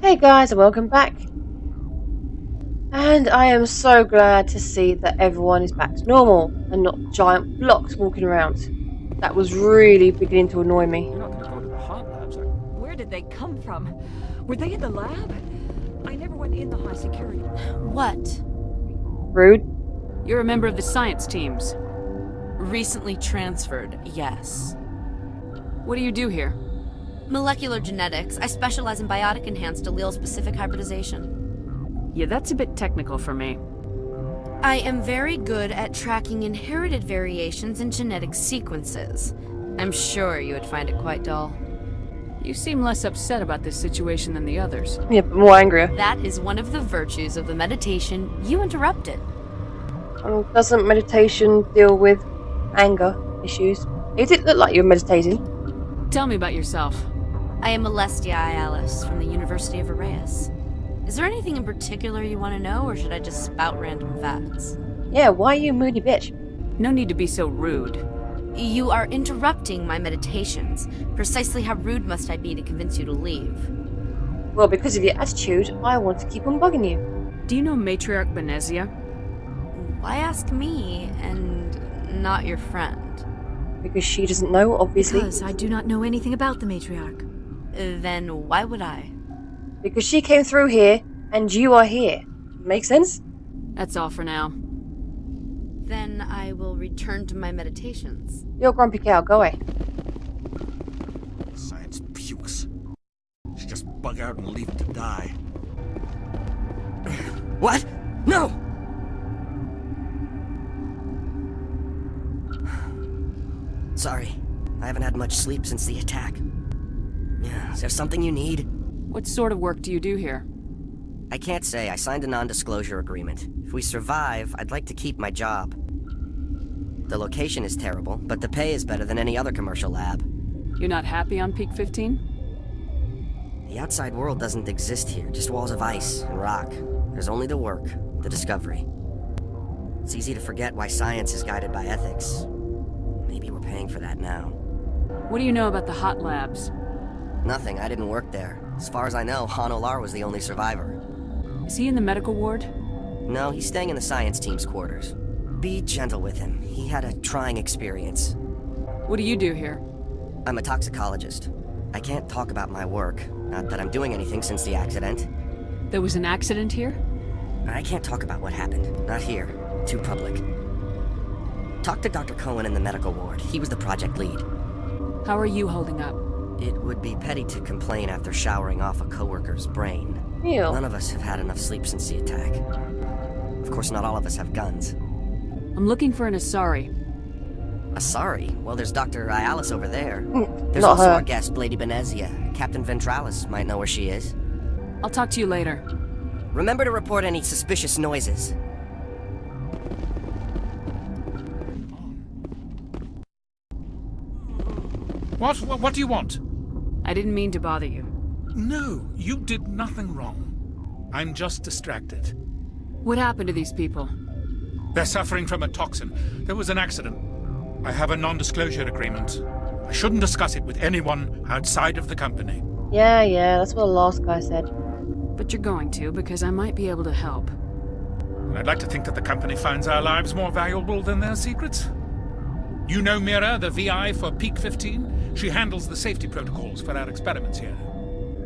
Hey guys, and welcome back. And I am so glad to see that everyone is back to normal and not giant blocks walking around. That was really beginning to annoy me. You're not going to go to the hot labs, are you? Where did they come from? Were they in the lab? I never went in the high security. What? Rude. You're a member of the science teams. Recently transferred, yes. What do you do here? Molecular genetics. I specialize in biotic-enhanced allele-specific hybridization. Yeah, that's a bit technical for me. I am very good at tracking inherited variations in genetic sequences. I'm sure you would find it quite dull. You seem less upset about this situation than the others. Yeah, but more angrier. That is one of the virtues of the meditation you interrupted. Doesn't meditation deal with anger issues? It did look like you were meditating. Tell me about yourself. I am Alestia Alice from the University of Arraeus. Is there anything in particular you want to know, or should I just spout random facts? Yeah, why are you a moody bitch? No need to be so rude. You are interrupting my meditations. Precisely how rude must I be to convince you to leave? Well, because of your attitude, I want to keep on bugging you. Do you know Matriarch Benezia? Why ask me, and not your friend? Because she doesn't know, obviously. Because I do not know anything about the matriarch. Then why would I? Because she came through here, and you are here. Make sense? That's all for now. Then I will return to my meditations. You're a grumpy cow, go away. Science pukes. Should just bug out and leave it to die. What? No! Sorry, I haven't had much sleep since the attack. Is there something you need? What sort of work do you do here? I can't say. I signed a non-disclosure agreement. If we survive, I'd like to keep my job. The location is terrible, but the pay is better than any other commercial lab. You're not happy on Peak 15? The outside world doesn't exist here, just walls of ice and rock. There's only the work, the discovery. It's easy to forget why science is guided by ethics. Maybe we're paying for that now. What do you know about the hot labs? Nothing, I didn't work there. As far as I know, Han Olar was the only survivor. Is he in the medical ward? No, he's staying in the science team's quarters. Be gentle with him. He had a trying experience. What do you do here? I'm a toxicologist. I can't talk about my work. Not that I'm doing anything since the accident. There was an accident here? I can't talk about what happened. Not here. Too public. Talk to Dr. Cohen in the medical ward. He was the project lead. How are you holding up? It would be petty to complain after showering off a coworker's brain. Ew. None of us have had enough sleep since the attack. Of course, not all of us have guns. I'm looking for an Asari. Asari? Well, there's Dr. Ayalis over there. There's Not also her. our guest, Lady Benezia. Captain Ventralis might know where she is. I'll talk to you later. Remember to report any suspicious noises. What do you want? I didn't mean to bother you. No, you did nothing wrong. I'm just distracted. What happened to these people? They're suffering from a toxin. There was an accident. I have a non-disclosure agreement. I shouldn't discuss it with anyone outside of the company. Yeah, that's what the last guy said. But you're going to, because I might be able to help. And I'd like to think that the company finds our lives more valuable than their secrets. You know Mira, the VI for Peak 15? She handles the safety protocols for our experiments here.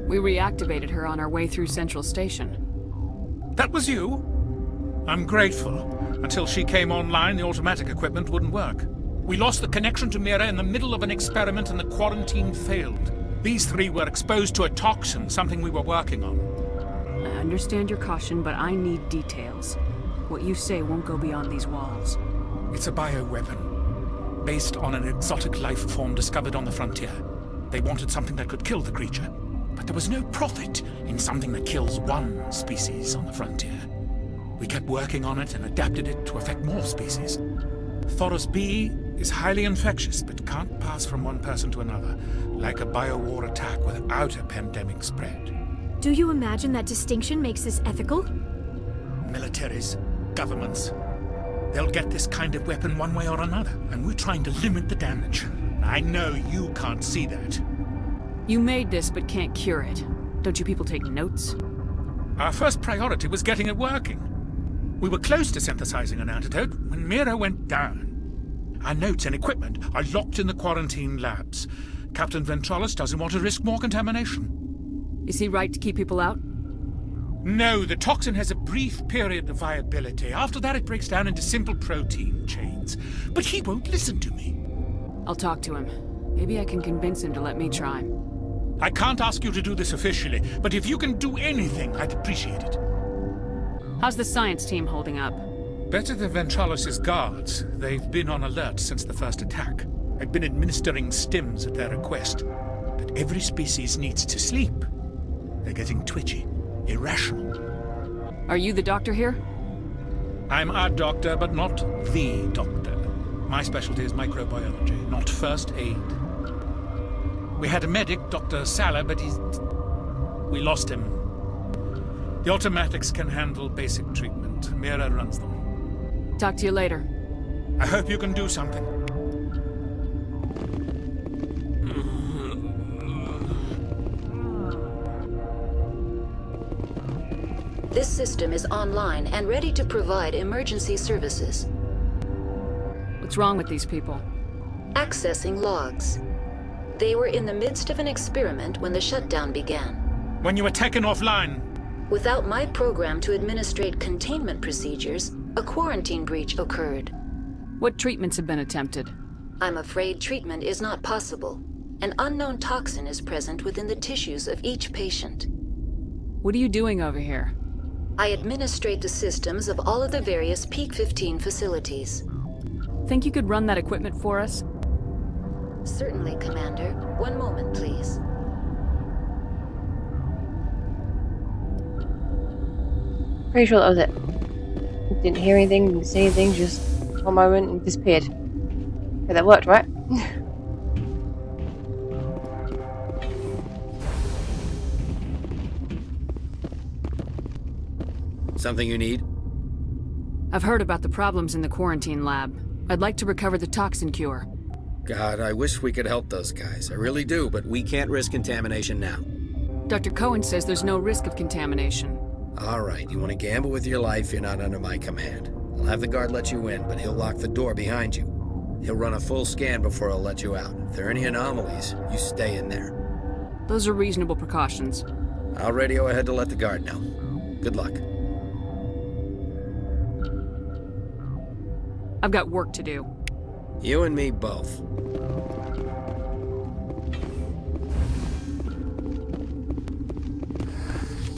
We reactivated her on our way through Central Station. That was you? I'm grateful. Until she came online, the automatic equipment wouldn't work. We lost the connection to Mira in the middle of an experiment and the quarantine failed. These three were exposed to a toxin, something we were working on. I understand your caution, but I need details. What you say won't go beyond these walls. It's a bioweapon, based on an exotic life form discovered on the frontier. They wanted something that could kill the creature, but there was no profit in something that kills one species on the frontier. We kept working on it and adapted it to affect more species. Thoros B is highly infectious, but can't pass from one person to another, like a biowar attack without a pandemic spread. Do you imagine that distinction makes this ethical? Militaries, governments, they'll get this kind of weapon one way or another, and we're trying to limit the damage. I know you can't see that. You made this, but can't cure it. Don't you people take notes? Our first priority was getting it working. We were close to synthesizing an antidote when Mira went down. Our notes and equipment are locked in the quarantine labs. Captain Ventralis doesn't want to risk more contamination. Is he right to keep people out? No, the toxin has a brief period of viability. After that, it breaks down into simple protein chains. But he won't listen to me. I'll talk to him. Maybe I can convince him to let me try. I can't ask you to do this officially, but if you can do anything, I'd appreciate it. How's the science team holding up? Better than Ventralis' guards. They've been on alert since the first attack. I've been administering stims at their request. But every species needs to sleep. They're getting twitchy, irrational. Are you the doctor here? I'm a doctor, but not the doctor. My specialty is microbiology, not first aid. We had a medic, Dr. Salah, but we lost him. The automatics can handle basic treatment. Mira runs them. Talk to you later. I hope you can do something. This system is online and ready to provide emergency services. What's wrong with these people? Accessing logs. They were in the midst of an experiment when the shutdown began. When you were taken offline. Without my program to administrate containment procedures, a quarantine breach occurred. What treatments have been attempted? I'm afraid treatment is not possible. An unknown toxin is present within the tissues of each patient. What are you doing over here? I administrate the systems of all of the various Peak 15 facilities. Think you could run that equipment for us? Certainly, Commander. One moment, please. Pretty sure that was it. Didn't hear anything, didn't see anything, just one moment and disappeared. Okay, that worked, right? Something you need? I've heard about the problems in the quarantine lab. I'd like to recover the toxin cure. God, I wish we could help those guys. I really do, but we can't risk contamination now. Dr. Cohen says there's no risk of contamination. All right, you want to gamble with your life, you're not under my command. I'll have the guard let you in, but he'll lock the door behind you. He'll run a full scan before he'll let you out. If there are any anomalies, you stay in there. Those are reasonable precautions. I'll radio ahead to let the guard know. Good luck. I've got work to do. You and me both.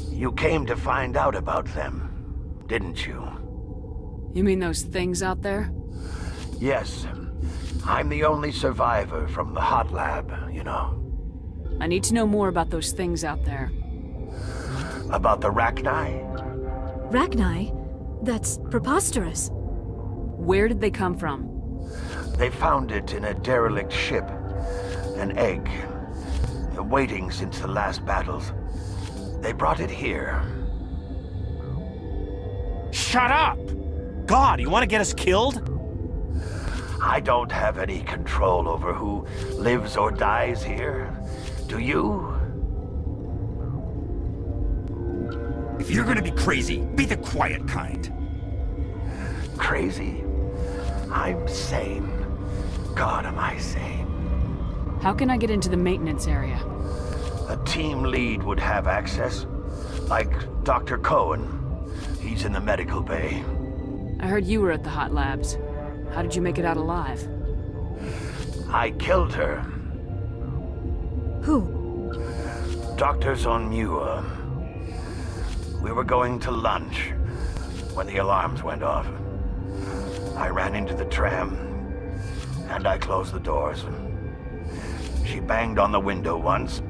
You came to find out about them, didn't you? You mean those things out there? Yes. I'm the only survivor from the hot lab, you know. I need to know more about those things out there. About the Rachni? Rachni? That's preposterous. Where did they come from? They found it in a derelict ship. An egg. Waiting since the last battles. They brought it here. Shut up! God, you want to get us killed? I don't have any control over who lives or dies here. Do you? If you're gonna be crazy, be the quiet kind. Crazy? I'm sane. God, am I sane. How can I get into the maintenance area? A team lead would have access. Like Dr. Cohen. He's in the medical bay. I heard you were at the hot labs. How did you make it out alive? I killed her. Who? Doctors on Muir. We were going to lunch when the alarms went off. I ran into the tram, and I closed the doors. She banged on the window once,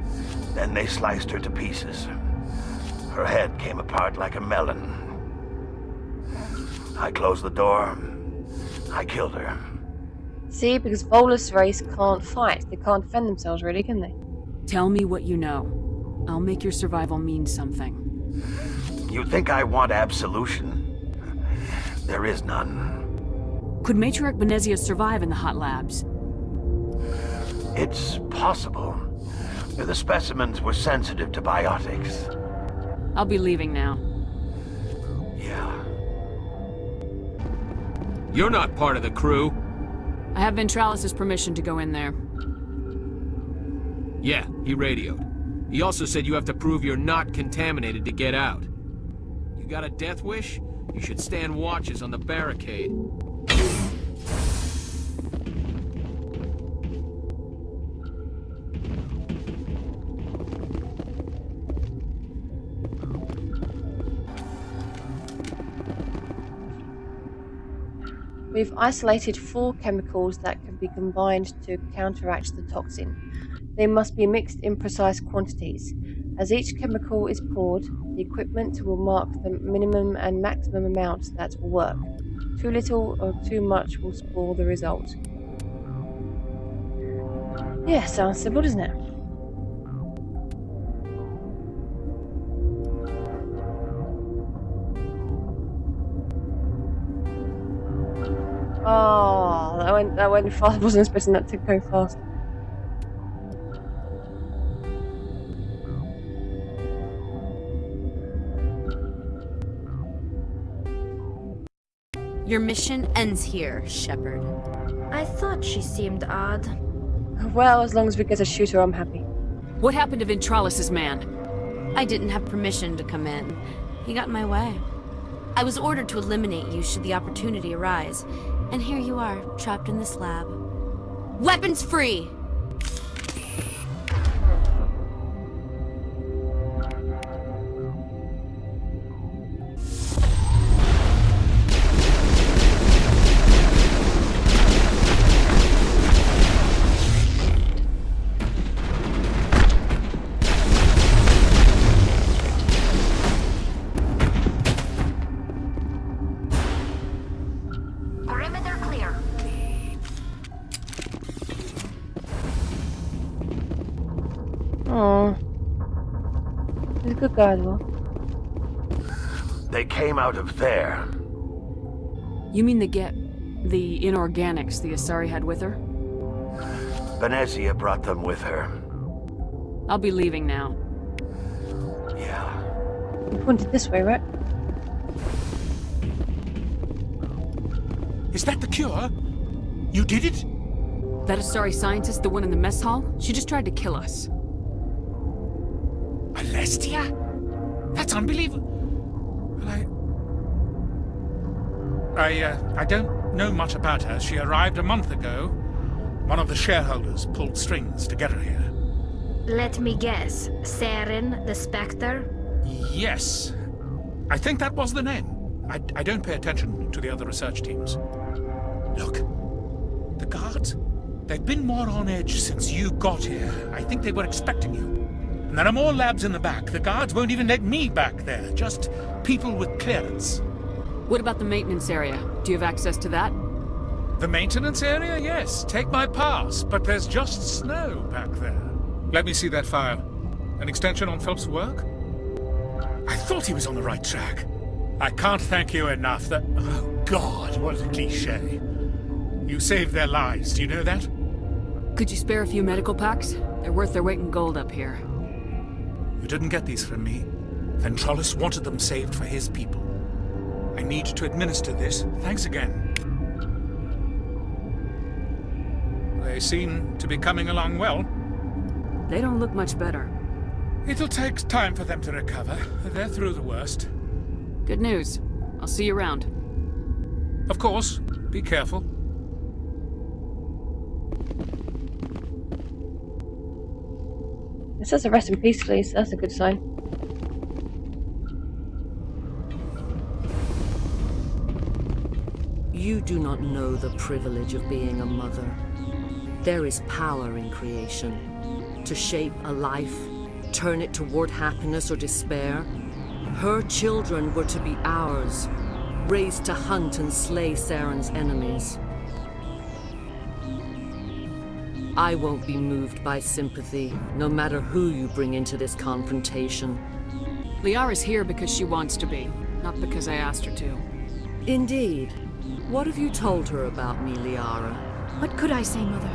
then they sliced her to pieces. Her head came apart like a melon. I closed the door. I killed her. See, because Volus race can't fight. They can't defend themselves, really, can they? Tell me what you know. I'll make your survival mean something. You think I want absolution? There is none. Could Matriarch Benezia survive in the hot labs? It's possible. The specimens were sensitive to biotics. I'll be leaving now. Yeah. You're not part of the crew. I have Ventralis' permission to go in there. Yeah, he radioed. He also said you have to prove you're not contaminated to get out. You got a death wish? You should stand watches on the barricade. We've isolated 4 chemicals that can be combined to counteract the toxin. They must be mixed in precise quantities. As each chemical is poured, the equipment will mark the minimum and maximum amount that will work. Too little or too much will spoil the result. Yeah, sounds simple, doesn't it? Oh, that went fast. I wasn't expecting that to go fast. Your mission ends here, Shepard. I thought she seemed odd. Well, as long as we get a shooter, I'm happy. What happened to Ventralis' man? I didn't have permission to come in. He got in my way. I was ordered to eliminate you should the opportunity arise. And here you are, trapped in this lab. Weapons free! Oh, he's a good guy as well. They came out of there. You mean the inorganics the Asari had with her? Venezia brought them with her. I'll be leaving now. Yeah. You pointed this way, right? Is that the cure? You did it? That Asari scientist, the one in the mess hall? She just tried to kill us. Alestia? That's unbelievable. I don't know much about her. She arrived a month ago. One of the shareholders pulled strings to get her here. Let me guess. Saren, the Spectre? Yes. I think that was the name. I don't pay attention to the other research teams. Look, the guards, they've been more on edge since you got here. I think they were expecting you. And there are more labs in the back. The guards won't even let me back there. Just people with clearance. What about the maintenance area? Do you have access to that? The maintenance area? Yes. Take my pass. But there's just snow back there. Let me see that file. An extension on Phelps' work? I thought he was on the right track. I can't thank you enough that... Oh, God, what a cliché. You saved their lives. Do you know that? Could you spare a few medical packs? They're worth their weight in gold up here. You didn't get these from me. Ventralis wanted them saved for his people. I need to administer this. Thanks again. They seem to be coming along well. They don't look much better. It'll take time for them to recover. They're through the worst. Good news. I'll see you around. Of course. Be careful. It says a rest in peace, please. That's a good sign. You do not know the privilege of being a mother. There is power in creation. To shape a life, turn it toward happiness or despair. Her children were to be ours, raised to hunt and slay Saren's enemies. I won't be moved by sympathy, no matter who you bring into this confrontation. Liara's here because she wants to be, not because I asked her to. Indeed. What have you told her about me, Liara? What could I say, Mother?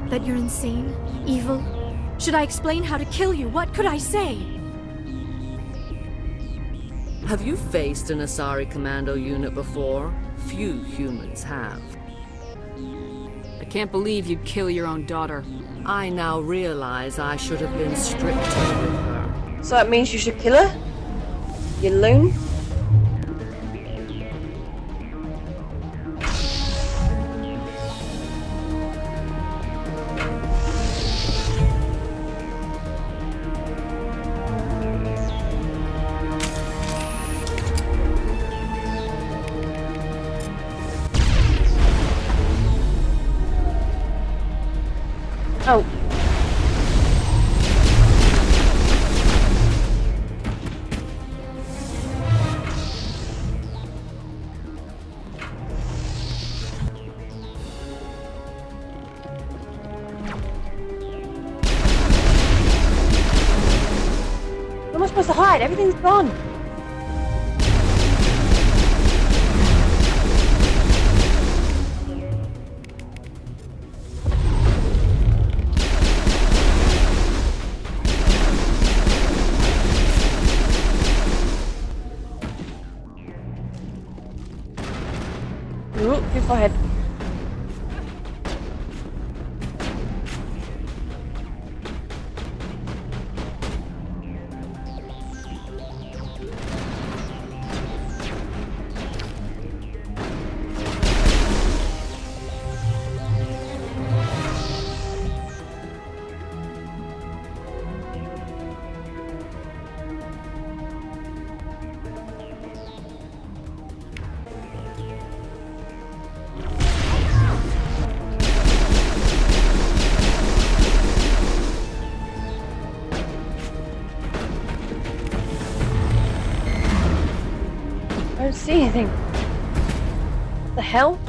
That you're insane? Evil? Should I explain how to kill you? What could I say? Have you faced an Asari commando unit before? Few humans have. I can't believe you'd kill your own daughter. I now realize I should have been stricter with her. So that means you should kill her? You loon? Oh. Where am I supposed to hide? Everything's gone. Ooh, too far ahead. I don't see anything. What the hell?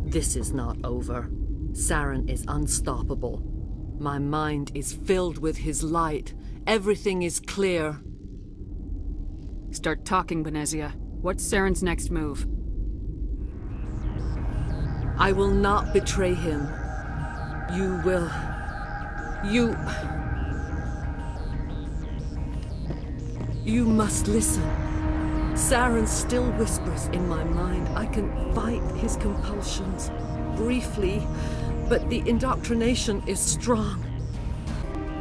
This is not over. Saren is unstoppable. My mind is filled with his light. Everything is clear. Start talking, Benezia. What's Saren's next move? I will not betray him. You will... You must listen. Saren still whispers in my mind. I can fight his compulsions, briefly, but the indoctrination is strong.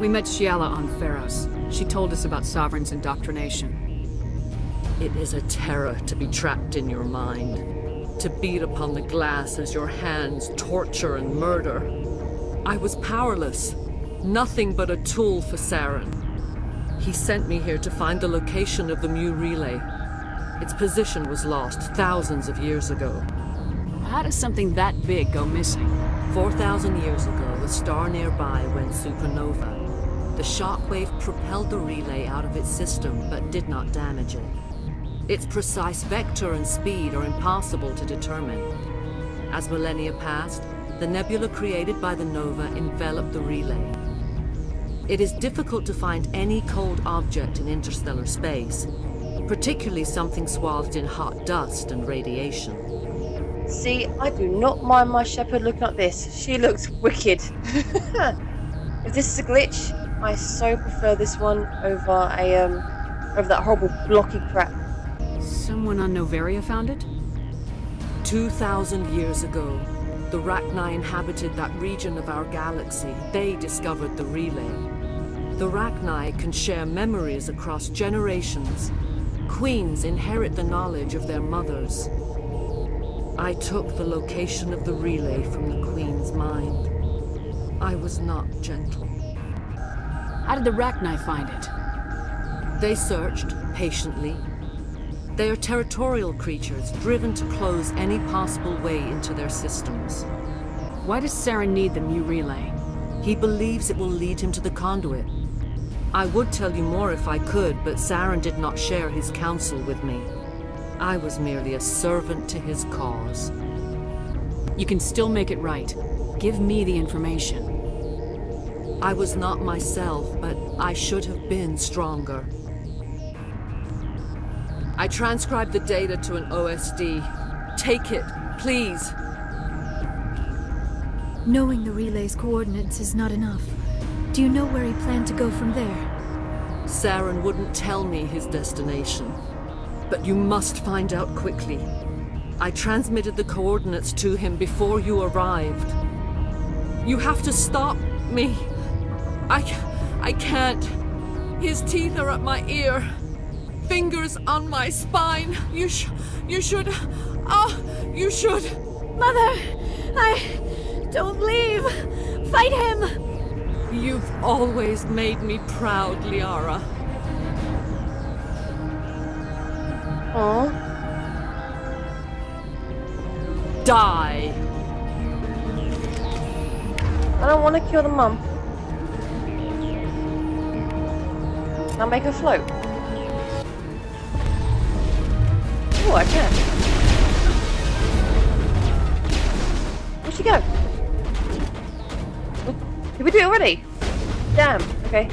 We met Shiala on Pharos. She told us about Sovereign's indoctrination. It is a terror to be trapped in your mind, to beat upon the glass as your hands torture and murder. I was powerless, nothing but a tool for Saren. He sent me here to find the location of the Mu relay. Its position was lost thousands of years ago. How does something that big go missing? 4,000 years ago, a star nearby went supernova. The shockwave propelled the relay out of its system, but did not damage it. Its precise vector and speed are impossible to determine. As millennia passed, the nebula created by the nova enveloped the relay. It is difficult to find any cold object in interstellar space, particularly something swathed in hot dust and radiation. See, I do not mind my shepherd looking like this. She looks wicked. If this is a glitch, I so prefer this one over over that horrible blocky crap. Someone on Noveria found it? 2,000 years ago, the Rachni inhabited that region of our galaxy. They discovered the relay. The Rachni can share memories across generations. Queens inherit the knowledge of their mothers. I took the location of the relay from the Queen's mind. I was not gentle. How did the Rachni find it? They searched, patiently. They are territorial creatures, driven to close any possible way into their systems. Why does Saren need the Mu relay? He believes it will lead him to the conduit. I would tell you more if I could, but Saren did not share his counsel with me. I was merely a servant to his cause. You can still make it right. Give me the information. I was not myself, but I should have been stronger. I transcribed the data to an OSD. Take it, please. Knowing the relay's coordinates is not enough. Do you know where he planned to go from there? Saren wouldn't tell me his destination. But you must find out quickly. I transmitted the coordinates to him before you arrived. You have to stop me. I can't. His teeth are at my ear. Fingers on my spine. You should. You should. Mother! Don't leave! Fight him! You've always made me proud, Liara. Aww. Die! I don't want to kill the mum. Can I make her float? Oh, I can. Where'd she go? Did we do it already? Damn, okay.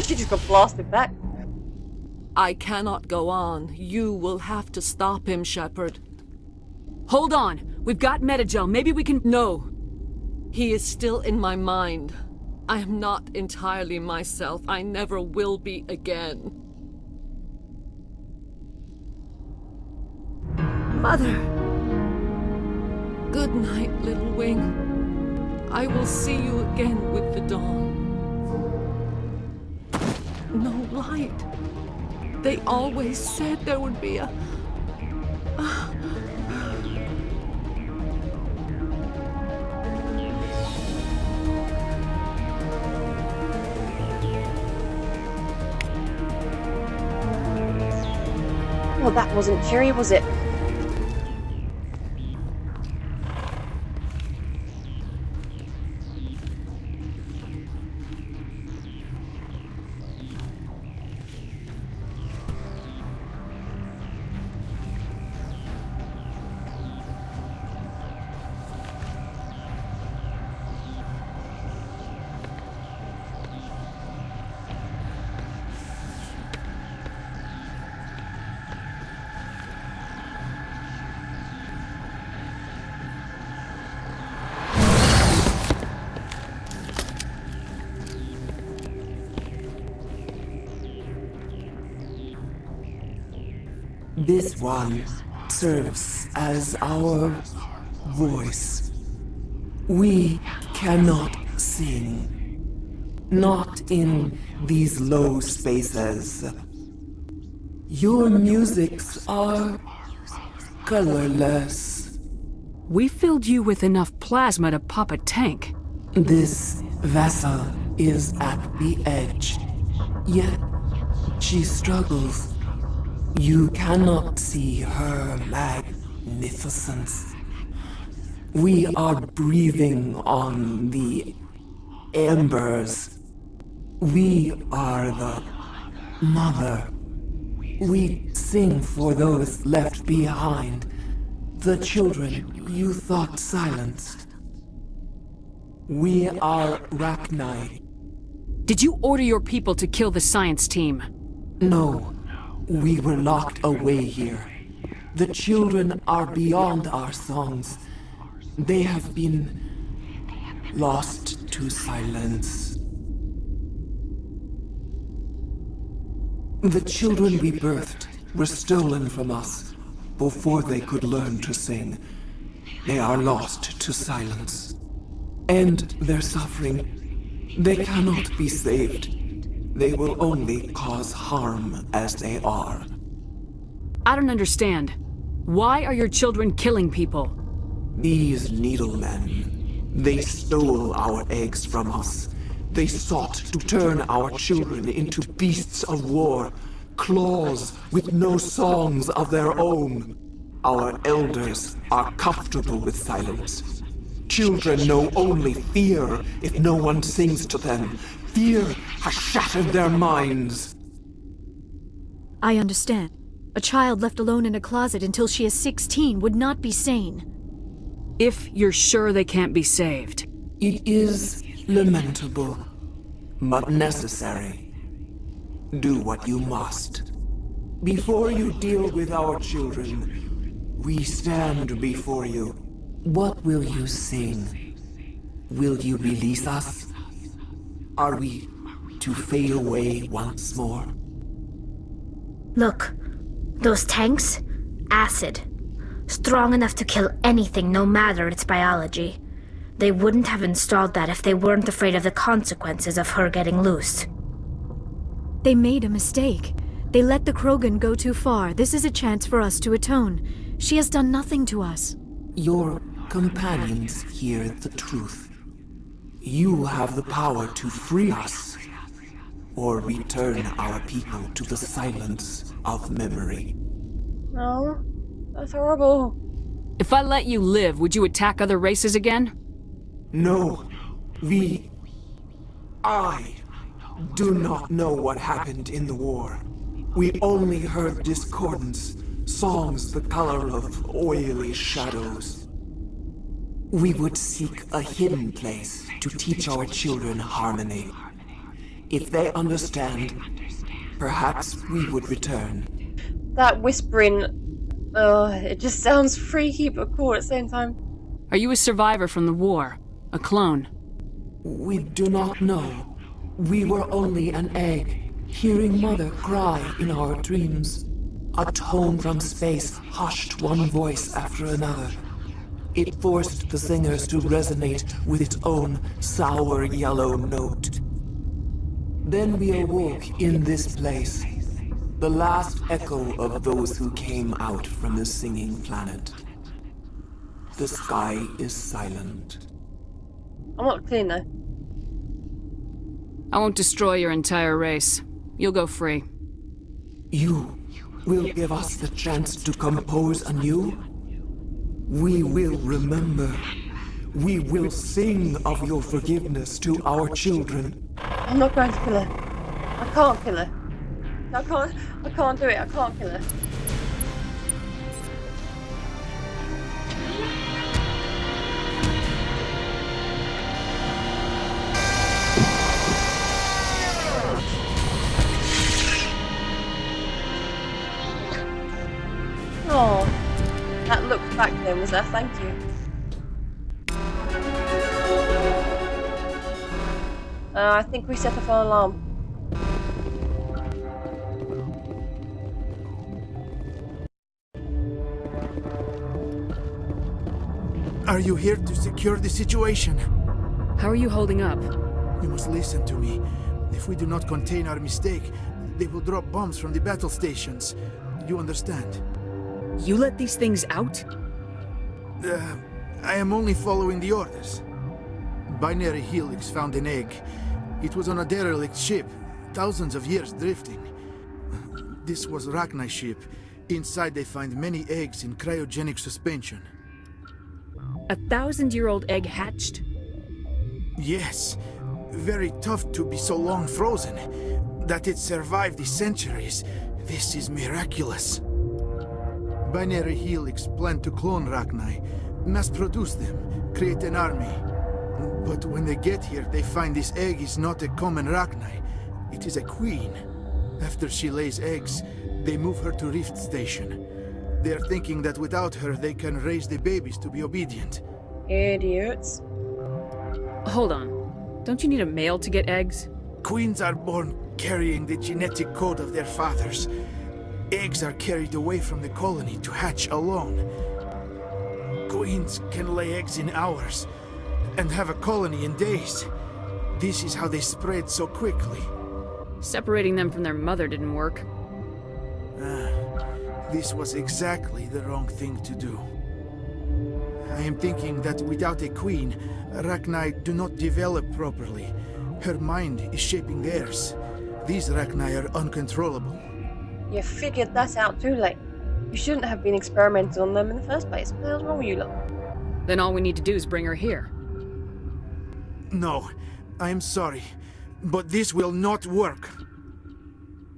She just got blasted back. I cannot go on. You will have to stop him, Shepard. Hold on. We've got Metagel. Maybe we can... No. He is still in my mind. I am not entirely myself. I never will be again. Mother! Good night, little wing. I will see you again with the dawn. No light. They always said there would be a... Well, that wasn't cheery, was it? This one serves as our voice. We cannot sing. Not in these low spaces. Your musics are colorless. We filled you with enough plasma to pop a tank. This vessel is at the edge. Yet she struggles. You cannot see her magnificence. We are breathing on the embers. We are the mother. We sing for those left behind, the children you thought silenced. We are Rachni. Did you order your people to kill the science team? No, we were locked away here. The children are beyond our songs. They have been lost to silence. The children we birthed were stolen from us before they could learn to sing. They are lost to silence. And their suffering, they cannot be saved. They will only cause harm as they are. I don't understand. Why are your children killing people? These needlemen, they stole our eggs from us. They sought to turn our children into beasts of war, claws with no songs of their own. Our elders are comfortable with silence. Children know only fear if no one sings to them. Fear has shattered their minds. I understand. A child left alone in a closet until she is 16 would not be sane. If you're sure they can't be saved. It is lamentable, but necessary. Do what you must. Before you deal with our children, we stand before you. What will you sing? Will you release us? Are we to fade away once more? Look, those tanks? Acid. Strong enough to kill anything, no matter its biology. They wouldn't have installed that if they weren't afraid of the consequences of her getting loose. They made a mistake. They let the Krogan go too far. This is a chance for us to atone. She has done nothing to us. Your companions hear the truth. You have the power to free us, or return our people to the silence of memory. No, that's horrible. If I let you live, would you attack other races again? No, I do not know what happened in the war. We only heard discordance, songs the color of oily shadows. We would seek a hidden place to teach our children harmony. If they understand, perhaps we would return. That whispering, it just sounds freaky but cool at the same time. Are you a survivor from the war? A clone? We do not know. We were only an egg, hearing Mother cry in our dreams. A tone from space hushed one voice after another. It forced the singers to resonate with its own sour yellow note. Then we awoke in this place, the last echo of those who came out from the singing planet. The sky is silent. I'm not clean though. I won't destroy your entire race. You'll go free. You will give us the chance to compose anew? We will remember. We will sing of your forgiveness to our children. I'm not going to kill her. I can't kill her. I can't do it. I can't kill her. Oh, that look back then was a thank you. I think we set off our alarm. Are you here to secure the situation? How are you holding up? You must listen to me. If we do not contain our mistake, they will drop bombs from the battle stations. You understand? You let these things out? I am only following the orders. Binary Helix found an egg. It was on a derelict ship, thousands of years drifting. This was Rachni's ship. Inside they find many eggs in cryogenic suspension. 1,000-year-old egg hatched? Yes. Very tough to be so long frozen. That it survived the centuries. This is miraculous. Binary Helix plan to clone Rachni, mass produce them, create an army. But when they get here, they find this egg is not a common Rachni. It is a queen. After she lays eggs, they move her to Rift Station. They're thinking that without her, they can raise the babies to be obedient. Idiots. Hold on. Don't you need a male to get eggs? Queens are born carrying the genetic code of their fathers. Eggs are carried away from the colony to hatch alone. Queens can lay eggs in hours and have a colony in days. This is how they spread so quickly. Separating them from their mother didn't work. This was exactly the wrong thing to do. I am thinking that without a queen, Rachni do not develop properly. Her mind is shaping theirs. These Rachni are uncontrollable. You figured that out too late. You shouldn't have been experimenting on them in the first place. What the hell's wrong with you lot? Then all we need to do is bring her here. No, I am sorry, but this will not work.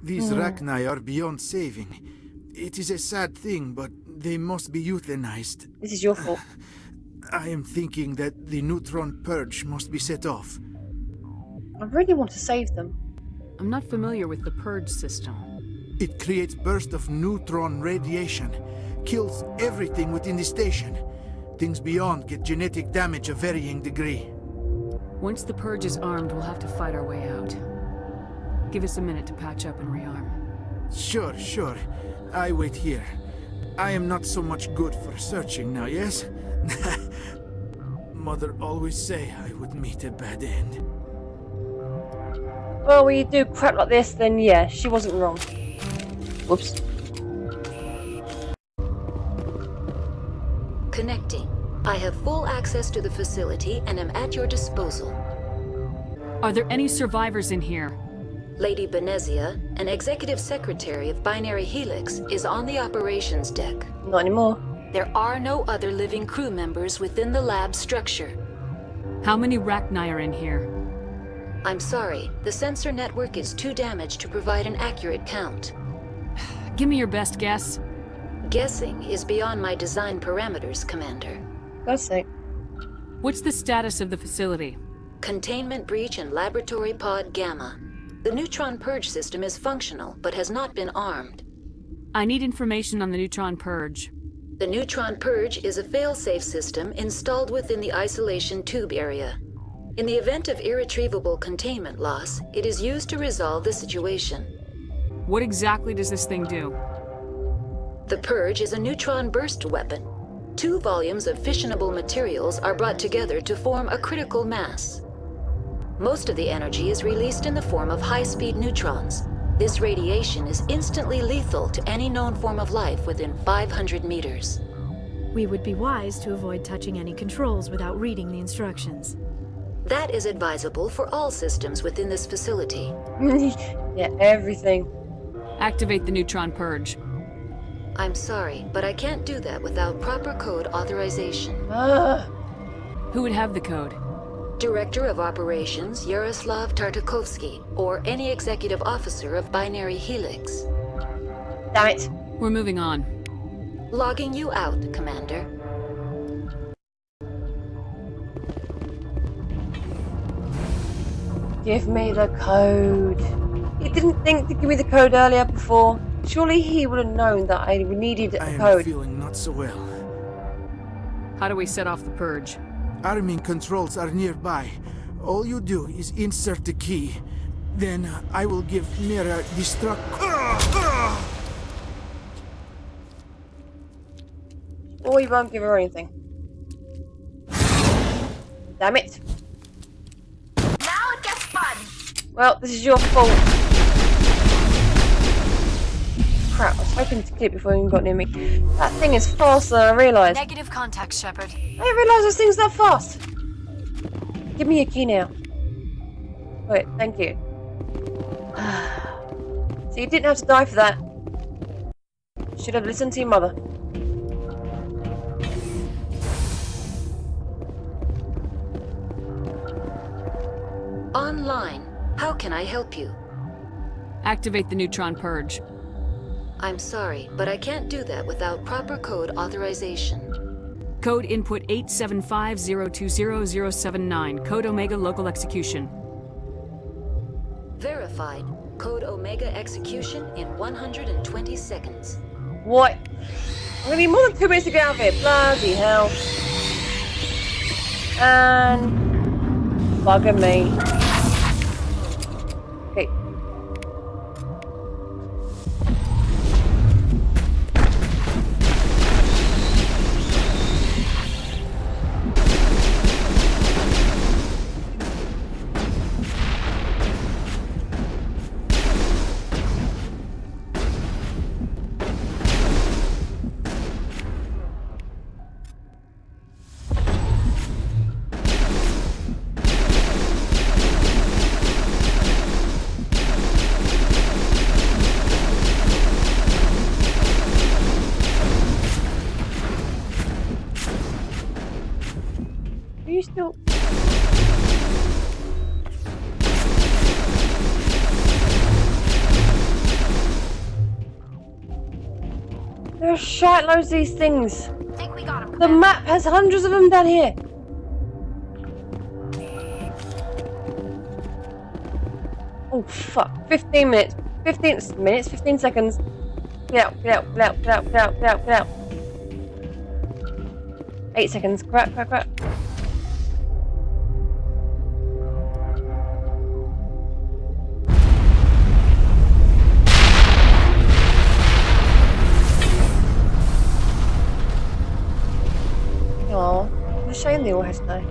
These Rachni are beyond saving. It is a sad thing, but they must be euthanized. This is your fault. I am thinking that the neutron purge must be set off. I really want to save them. I'm not familiar with the purge system. It creates bursts of neutron radiation, kills everything within the station. Things beyond get genetic damage of varying degree. Once the purge is armed, we'll have to fight our way out. Give us a minute to patch up and rearm. Sure. I wait here. I am not so much good for searching now, yes? Mother always say I would meet a bad end. Well, when you do crap like this, then yeah, she wasn't wrong. Whoops. Connecting. I have full access to the facility and am at your disposal. Are there any survivors in here? Lady Benezia, an executive secretary of Binary Helix, is on the operations deck. Not anymore. There are no other living crew members within the lab structure. How many Rachni are in here? I'm sorry, the sensor network is too damaged to provide an accurate count. Give me your best guess. Guessing is beyond my design parameters, Commander. God's sake. What's the status of the facility? Containment breach in Laboratory Pod Gamma. The neutron purge system is functional, but has not been armed. I need information on the neutron purge. The neutron purge is a fail-safe system installed within the isolation tube area. In the event of irretrievable containment loss, it is used to resolve the situation. What exactly does this thing do? The purge is a neutron burst weapon. 2 volumes of fissionable materials are brought together to form a critical mass. Most of the energy is released in the form of high-speed neutrons. This radiation is instantly lethal to any known form of life within 500 meters. We would be wise to avoid touching any controls without reading the instructions. That is advisable for all systems within this facility. Yeah, everything. Activate the neutron purge. I'm sorry, but I can't do that without proper code authorization. Who would have the code? Director of Operations Yaroslav Tartakovsky, or any executive officer of Binary Helix. Damn it. We're moving on. Logging you out, Commander. Give me the code. He didn't think to give me the code earlier before. Surely he would have known that I needed a code. I am feeling not so well. How do we set off the purge? Arming controls are nearby. All you do is insert the key. Then I will give Mira destruct. Or you won't give her anything. Damn it. Now it gets fun! Well, this is your fault. Crap, I was hoping to clip before it even got near me. That thing is faster than I realised. Negative contact, Shepard. I didn't realise those things that fast. Give me your key now. Wait, thank you. So you didn't have to die for that. Should have listened to your mother. Online. How can I help you? Activate the neutron purge. I'm sorry, but I can't do that without proper code authorization. Code input 875020079. Code Omega local execution. Verified. Code Omega execution in 120 seconds. What? I'm gonna need more than 2 minutes to get out of here. Bloody hell. And bugger me. Okay. Are you still... There are shite loads of these things. Think we got him. The map has hundreds of them down here. Oh fuck. 15 minutes. 15 minutes, 15 seconds. Get out, get out, get out, get out, get out, get out, get out. 8 seconds. Crap, crap, crap. Aw, what a shame they all had to die.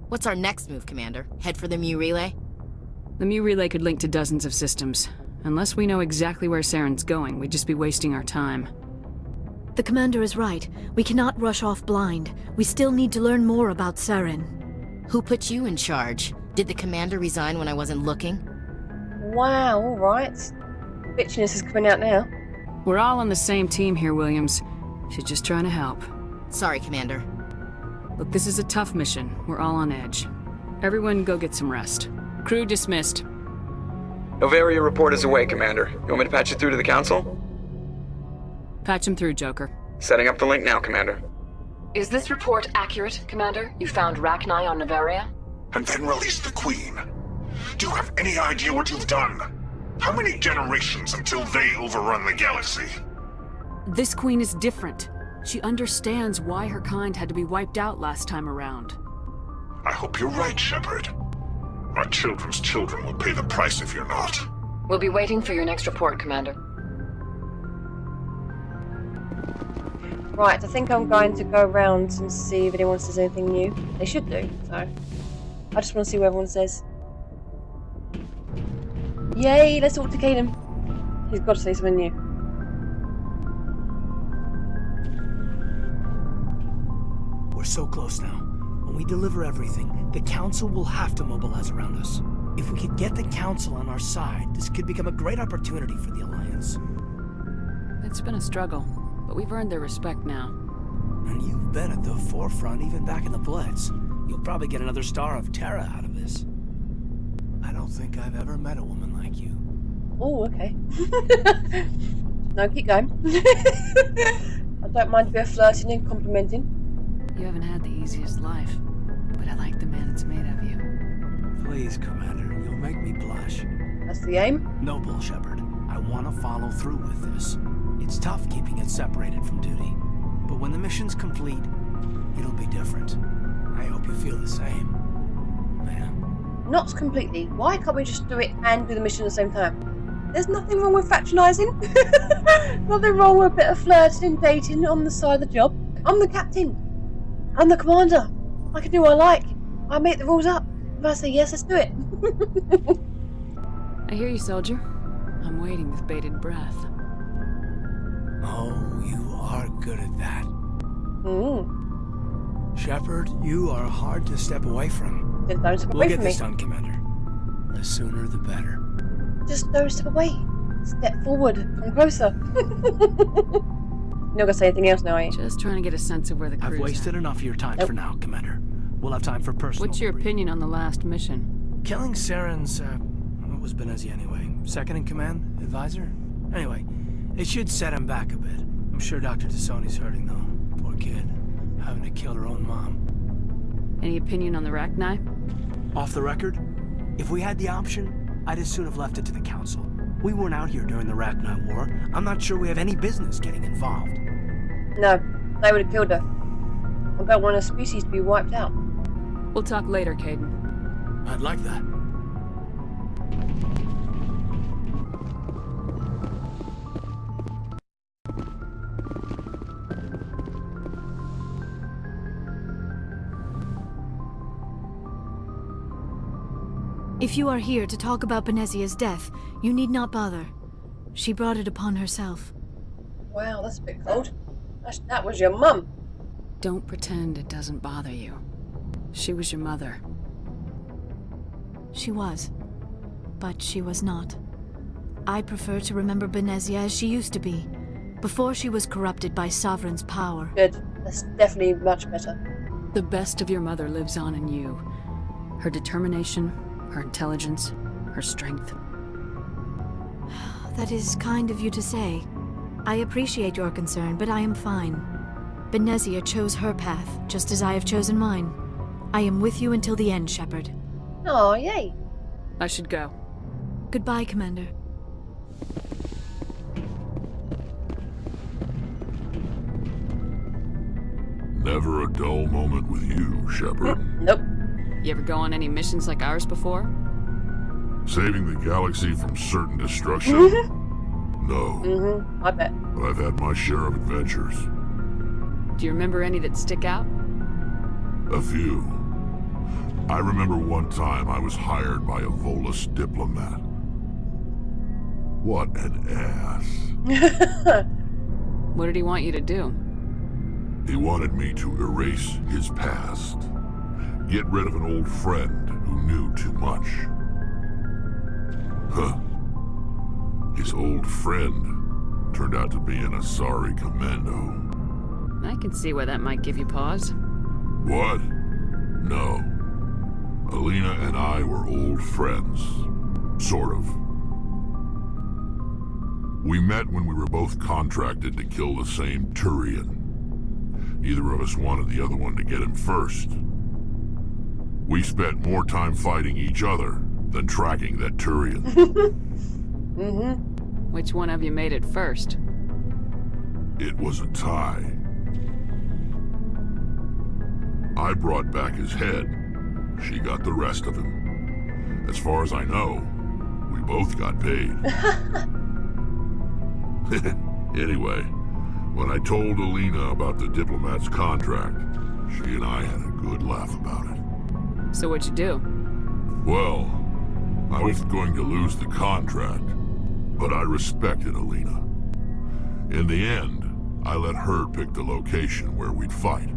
What's our next move, Commander? Head for the Mu relay? The Mu relay could link to dozens of systems. Unless we know exactly where Saren's going, we'd just be wasting our time. The commander is right. We cannot rush off blind. We still need to learn more about Saren. Who put you in charge? Did the commander resign when I wasn't looking? Wow, alright. Bitchiness is coming out now. We're all on the same team here, Williams. She's just trying to help. Sorry, Commander. Look, this is a tough mission. We're all on edge. Everyone go get some rest. Crew dismissed. Novaria report is away, Commander. You want me to patch you through to the Council? Patch him through, Joker. Setting up the link now, Commander. Is this report accurate, Commander? You found Rachni on Novaria? And then released the Queen. Do you have any idea what you've done? How many generations until they overrun the galaxy? This Queen is different. She understands why her kind had to be wiped out last time around. I hope you're right, Shepard. Our children's children will pay the price if you're not. We'll be waiting for your next report, Commander. Right, I think I'm going to go around and see if anyone says anything new. They should do, so... I just want to see what everyone says. Yay, let's talk to Caden. He's got to say something new. We're so close now. When we deliver everything, the Council will have to mobilize around us. If we could get the Council on our side, this could become a great opportunity for the Alliance. It's been a struggle, but we've earned their respect now. And you've been at the forefront even back in the Blitz. You'll probably get another Star of Terra out of this. I don't think I've ever met a woman like you. Oh, okay. No, keep going. I don't mind a bit of flirting and complimenting. You haven't had the easiest life, but I like the man it's made of you. Please, Commander, you'll make me blush. That's the aim? Noble, Shepard. I want to follow through with this. It's tough keeping it separated from duty, but when the mission's complete, it'll be different. I hope you feel the same, ma'am. Not completely. Why can't we just do it and do the mission at the same time? There's nothing wrong with fraternizing. Nothing wrong with a bit of flirting and dating on the side of the job. I'm the captain. I'm the commander. I can do what I like. I make the rules up. If I say yes, let's do it. I hear you, soldier. I'm waiting with bated breath. Oh, you are good at that. Shepard, you are hard to step away from. Then don't step We'll away get from this me. done, Commander. The sooner the better. Just don't step away. Step forward. Come closer. You're not gonna say anything else now, are you? Just trying to get a sense of where the crew's I've wasted enough of your time for now, Commander. We'll have time for personal. What's your opinion on the last mission? Killing Saren's, what was Benezia anyway? Second in command? Advisor? Anyway, it should set him back a bit. I'm sure Dr. Tassoni's hurting, though. Poor kid. Having to kill her own mom. Any opinion on the Rachni? Off the record, if we had the option, I'd as soon have left it to the Council. We weren't out here during the Rachni War. I'm not sure we have any business getting involved. No, they would have killed her. I don't want a species to be wiped out. We'll talk later, Caden. I'd like that. If you are here to talk about Benezia's death, you need not bother. She brought it upon herself. Wow, that's a bit cold. That was your mum. Don't pretend it doesn't bother you. She was your mother. She was. But she was not. I prefer to remember Benezia as she used to be, before she was corrupted by Sovereign's power. Good. That's definitely much better. The best of your mother lives on in you. Her determination, her intelligence, her strength. That is kind of you to say. I appreciate your concern, but I am fine. Benezia chose her path, just as I have chosen mine. I am with you until the end, Shepard. Oh, yay. I should go. Goodbye, Commander. Never a dull moment with you, Shepard. Nope. You ever go on any missions like ours before? Saving the galaxy from certain destruction? No. I bet. But I've had my share of adventures. Do you remember any that stick out? A few. I remember one time I was hired by a Volus diplomat. What an ass. What did he want you to do? He wanted me to erase his past. Get rid of an old friend who knew too much. Huh. His old friend turned out to be an Asari commando. I can see why that might give you pause. What? No. Alina and I were old friends. Sort of. We met when we were both contracted to kill the same Turian. Neither of us wanted the other one to get him first. We spent more time fighting each other than tracking that Turian. Which one of you made it first? It was a tie. I brought back his head. She got the rest of him. As far as I know, we both got paid. Anyway, when I told Alina about the diplomat's contract, she and I had a good laugh about it. So what'd you do? Well, I was going to lose the contract, but I respected Alina. In the end, I let her pick the location where we'd fight.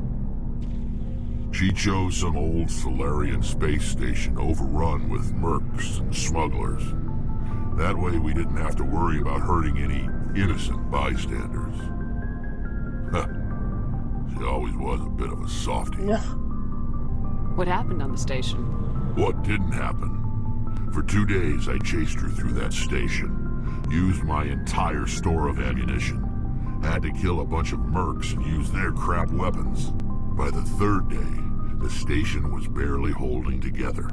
She chose some old Solarian space station overrun with mercs and smugglers. That way we didn't have to worry about hurting any innocent bystanders. She always was a bit of a softie. What happened on the station? What didn't happen? For 2 days I chased her through that station, used my entire store of ammunition, had to kill a bunch of mercs and use their crap weapons. By the 3rd day, the station was barely holding together.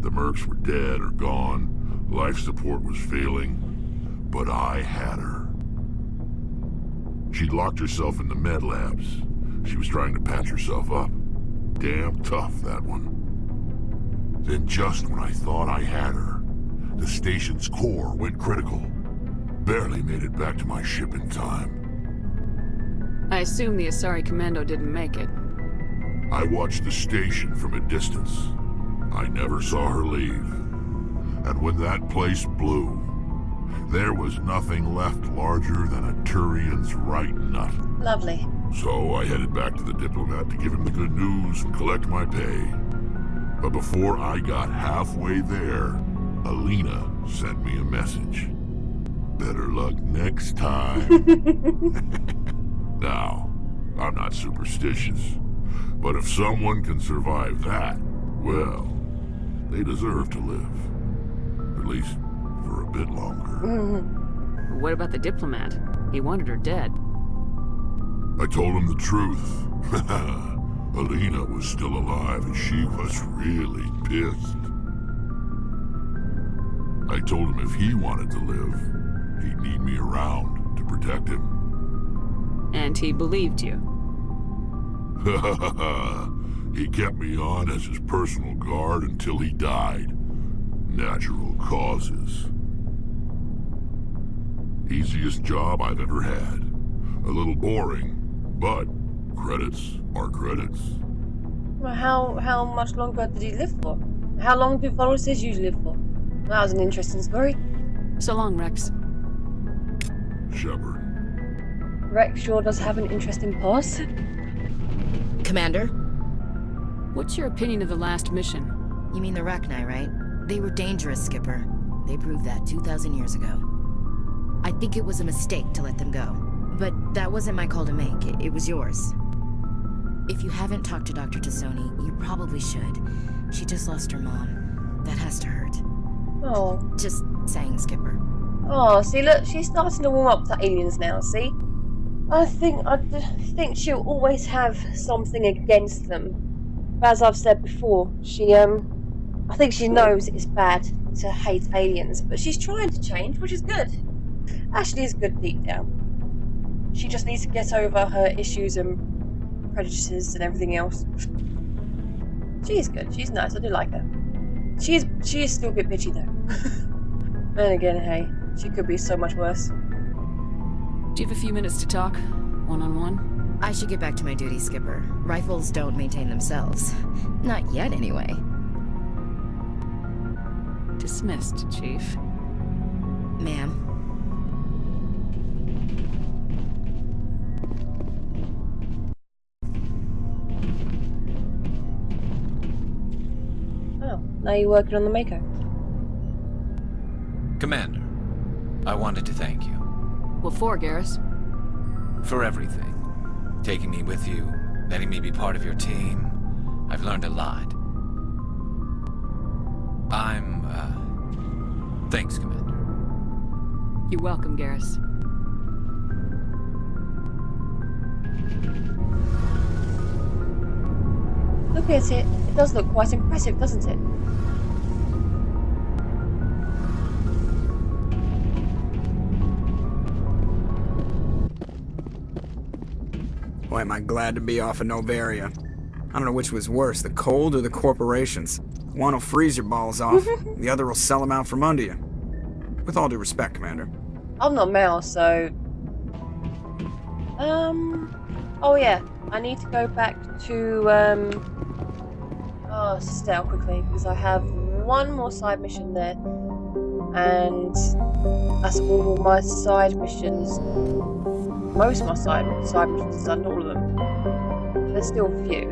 The mercs were dead or gone, life support was failing, but I had her. She'd locked herself in the med labs. She was trying to patch herself up. Damn tough, that one. Then just when I thought I had her, the station's core went critical. Barely made it back to my ship in time. I assume the Asari Commando didn't make it. I watched the station from a distance. I never saw her leave. And when that place blew, there was nothing left larger than a Turian's right nut. Lovely. So I headed back to the diplomat to give him the good news and collect my pay. But before I got halfway there, Alina sent me a message. Better luck next time. Now, I'm not superstitious, but if someone can survive that, well, they deserve to live. At least for a bit longer. What about the diplomat? He wanted her dead. I told him the truth. Alina was still alive and she was really pissed. I told him if he wanted to live, he'd need me around to protect him. And he believed you. He kept me on as his personal guard until he died. Natural causes. Easiest job I've ever had. A little boring, but credits are credits. Well, how much longer did he live for? How long do viruses usually live for? That was an interesting story. So long, Rex. Shepard. Rex sure does have an interesting past. Commander? What's your opinion of the last mission? You mean the Rachni, right? They were dangerous, Skipper. They proved that 2,000 years ago. I think it was a mistake to let them go. But that wasn't my call to make. It was yours. If you haven't talked to Dr. Tassoni, you probably should. She just lost her mom. That has to hurt. Oh. Just saying, Skipper. Oh, see, look, she's starting to warm up to aliens now, see? I think she'll always have something against them. But as I've said before, I think she knows it's bad to hate aliens, but she's trying to change, which is good. Ashley is good deep down. She just needs to get over her issues and prejudices and everything else. She is good. She's nice. I do like her. She is still a bit bitchy though. Then again, hey, she could be so much worse. Do you have a few minutes to talk? One-on-one? I should get back to my duty, Skipper. Rifles don't maintain themselves. Not yet, anyway. Dismissed, Chief. Ma'am. Oh, now you're working on the Mako. Commander, I wanted to thank you. What for, Garrus? For everything. Taking me with you, letting me be part of your team. I've learned a lot. Thanks, Commander. You're welcome, Garrus. Look at it. It does look quite impressive, doesn't it? Boy, am I glad to be off of Novaria. I don't know which was worse, the cold or the corporations. One will freeze your balls off, the other will sell them out from under you. With all due respect, Commander. I'm not Mel, so... Oh yeah, I need to go back to, Oh, stay out quickly, because I have one more side mission there. And that's all my side missions. Most of my side missions are done, all of them. There's still a few.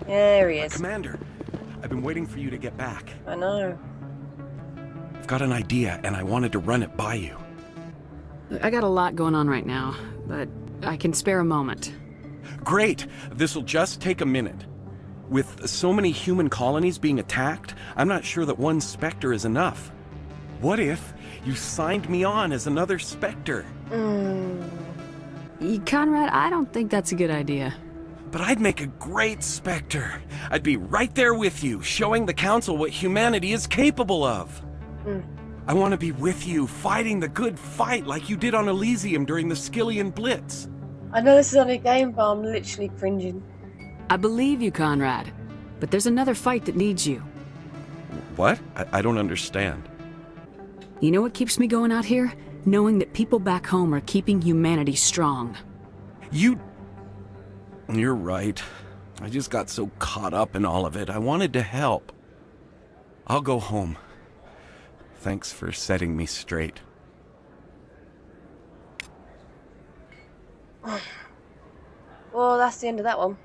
There he is. Commander, I've been waiting for you to get back. I know. I've got an idea, and I wanted to run it by you. I got a lot going on right now, but I can spare a moment. Great! This'll just take a minute. With so many human colonies being attacked, I'm not sure that one Spectre is enough. What if you signed me on as another Spectre? Conrad, I don't think that's a good idea. But I'd make a great Spectre. I'd be right there with you, showing the Council what humanity is capable of. I want to be with you, fighting the good fight like you did on Elysium during the Skillian Blitz. I know this is only a game, but I'm literally cringing. I believe you, Conrad. But there's another fight that needs you. What? I don't understand. You know what keeps me going out here? Knowing that people back home are keeping humanity strong. You're right. I just got so caught up in all of it. I wanted to help. I'll go home. Thanks for setting me straight. Well, that's the end of that one.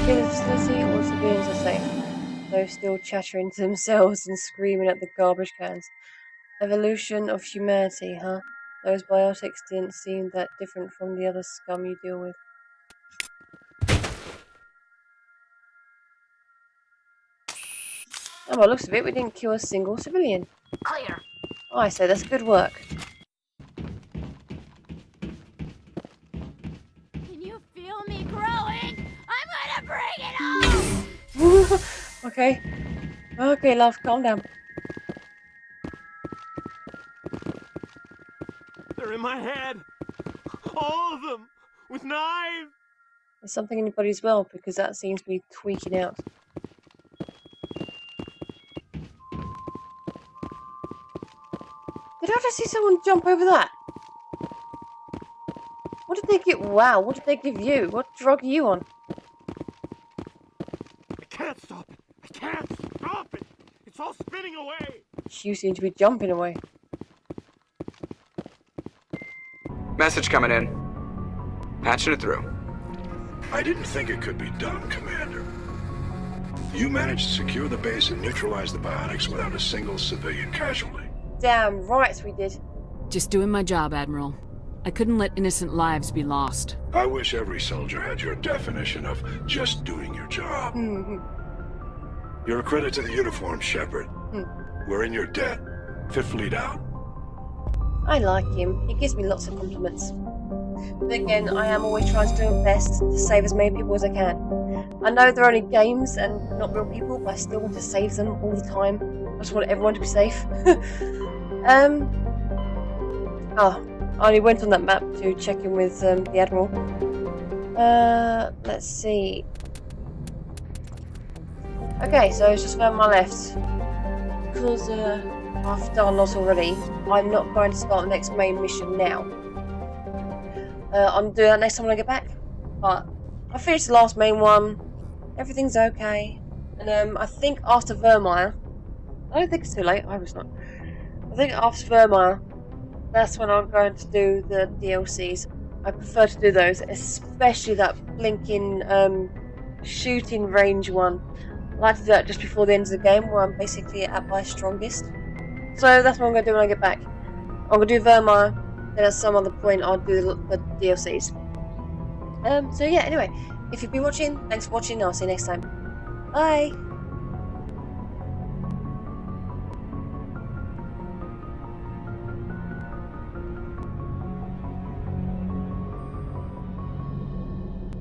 Or civilians are safe, though still chattering to themselves and screaming at the garbage cans. Evolution of humanity, huh? Those biotics didn't seem that different from the other scum you deal with. Oh, by the looks of it, we didn't kill a single civilian. Clear. Oh, I say that's good work. Can you feel me growing? I'm gonna bring it on! Okay. Okay, love, calm down. They're in my head. All of them. With knives. There's something in your body as well, because that seems to be tweaking out. Did I just see someone jump over that? What did they get? Wow, what did they give you? What drug are you on? I can't stop it. I can't stop it. It's all spinning away. You seem to be jumping away. Message coming in. Patching it through. I didn't think it could be done, Commander. You managed to secure the base and neutralize the biotics without a single civilian casualty. Damn right we did. Just doing my job, Admiral. I couldn't let innocent lives be lost. I wish every soldier had your definition of just doing your job. You're a credit to the uniform, Shepard. We're in your debt. Fifth Fleet out. I like him. He gives me lots of compliments. But again, I am always trying to do my best to save as many people as I can. I know they're only games and not real people, but I still want to save them all the time. I just want everyone to be safe. I only went on that map to check in with the Admiral. Let's see. Okay, so it's just Vermire left. Because I've done a lot already, I'm not going to start the next main mission now. I'm doing that next time when I get back. But I finished the last main one. Everything's okay. And I think after Vermire, I don't think it's too late. I was not. I think after Vermire, that's when I'm going to do the DLCs. I prefer to do those, especially that blinking shooting range one. I like to do that just before the end of the game, where I'm basically at my strongest. So that's what I'm going to do when I get back. I'm going to do Vermire, then at some other point I'll do the DLCs. So yeah, anyway, if you've been watching, thanks for watching, I'll see you next time. Bye!